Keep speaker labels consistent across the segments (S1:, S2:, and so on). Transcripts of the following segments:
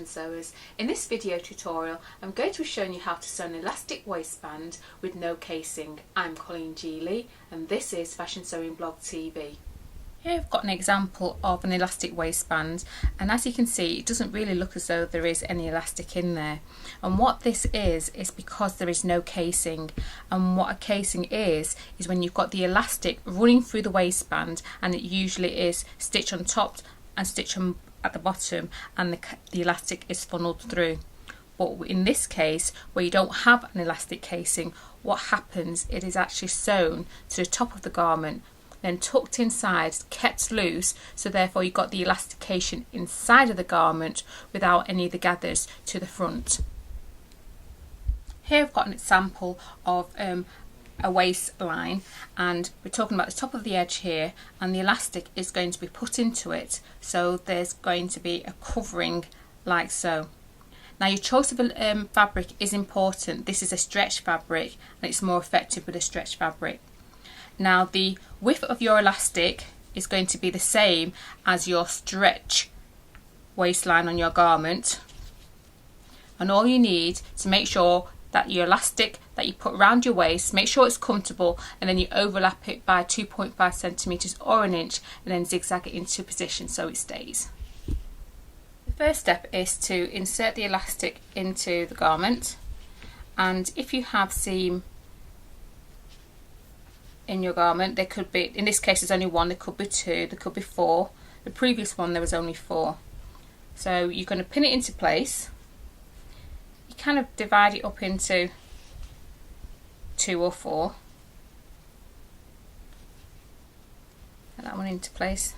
S1: sewers. In this video tutorial I'm going to be showing you how to sew an elastic waistband with no casing. I'm Colleen Geely and this is Fashion Sewing Blog TV. Here I've got an example of an elastic waistband, and as you can see it doesn't really look as though there is any elastic in there, and what this is because there is no casing. And what a casing is when you've got the elastic running through the waistband, and it usually is stitched on top and stitched on at the bottom, and the elastic is funneled through. But in this case, where you don't have an elastic casing, what happens, it is actually sewn to the top of the garment, then tucked inside, kept loose, so therefore you've got the elastication inside of the garment without any of the gathers to the front. Here I've got an example of a waistline, and we're talking about the top of the edge here, and the elastic is going to be put into it, so there's going to be a covering like so. Now your choice of fabric is important. This is a stretch fabric and it's more effective with a stretch fabric. Now the width of your elastic is going to be the same as your stretch waistline on your garment, and all you need to make sure that your elastic that you put around your waist, make sure it's comfortable, and then you overlap it by 2.5 centimeters or an inch, and then zigzag it into position so it stays. The first step is to insert the elastic into the garment, and if you have seam in your garment, there could be, in this case there's only one, there could be two, there could be four. The previous one there was only four. So you're going to pin it into place. You kind of divide it up into 2 or 4. Get that one into place.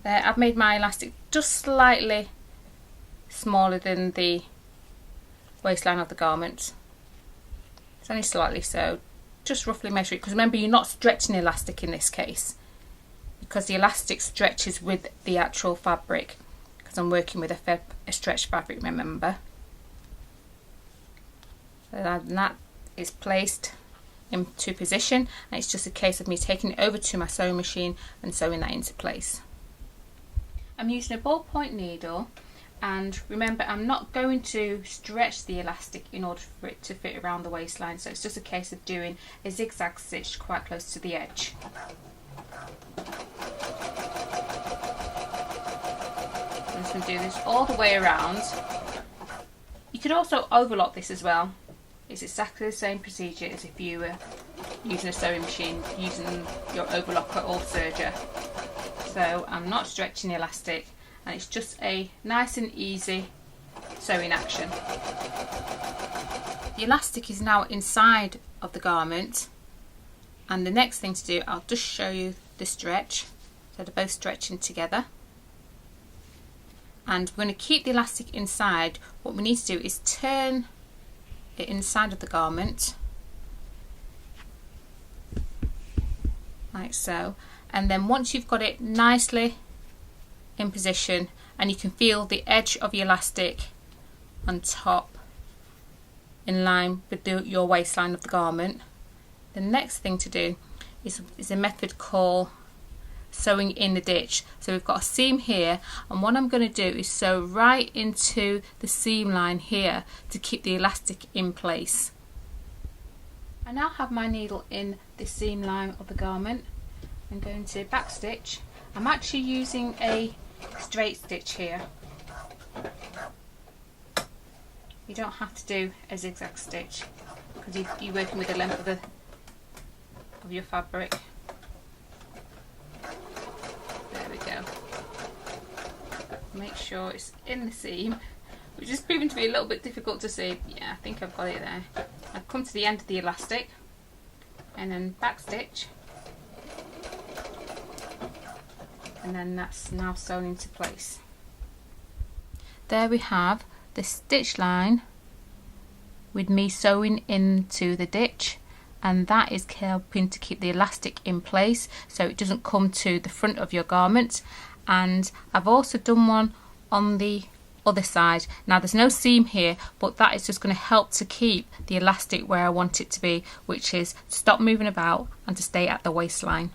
S1: There, I've made my elastic just slightly smaller than the waistline of the garment. It's only slightly, so just roughly measure it, because remember you're not stretching the elastic in this case, because the elastic stretches with the actual fabric, because I'm working with a stretch fabric, remember. So that is placed into position, and it's just a case of me taking it over to my sewing machine and sewing that into place. I'm using a ballpoint needle, and remember I'm not going to stretch the elastic in order for it to fit around the waistline, so it's just a case of doing a zigzag stitch quite close to the edge. I'm just going to do this all the way around. You could also overlock this as well. It's exactly the same procedure as if you were using a sewing machine, using your overlocker or serger. So I'm not stretching the elastic, and it's just a nice and easy sewing action. The elastic is now inside of the garment, and the next thing to do, I'll just show you the stretch, so they're both stretching together. And we're going to keep the elastic inside. What we need to do is turn it inside of the garment like so, and then once you've got it nicely in position and you can feel the edge of your elastic on top in line with your waistline of the garment, the next thing to do is a method called sewing in the ditch. So we've got a seam here, and what I'm going to do is sew right into the seam line here to keep the elastic in place. I now have my needle in the seam line of the garment. I'm going to back stitch. I'm actually using a straight stitch here. You don't have to do a zigzag stitch because you're working with the length of your fabric. There we go. Make sure it's in the seam, which is proving to be a little bit difficult to see. Yeah, I think I've got it there. I've come to the end of the elastic and then back stitch, and then that's now sewn into place. There we have the stitch line with me sewing into the ditch, and that is helping to keep the elastic in place so it doesn't come to the front of your garment. And I've also done one on the other side. Now there's no seam here, but that is just going to help to keep the elastic where I want it to be, which is to stop moving about and to stay at the waistline.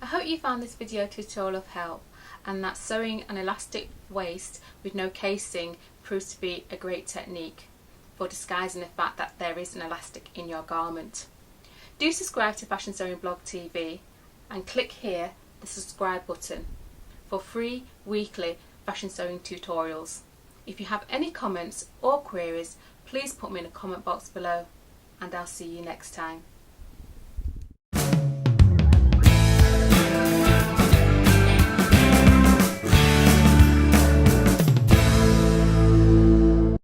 S1: I hope you found this video tutorial of help, and that sewing an elastic waist with no casing proves to be a great technique for disguising the fact that there is an elastic in your garment. Do subscribe to Fashion Sewing Blog TV and click here the subscribe button for free weekly fashion sewing tutorials. If you have any comments or queries, please put me in the comment box below, and I'll see you next time.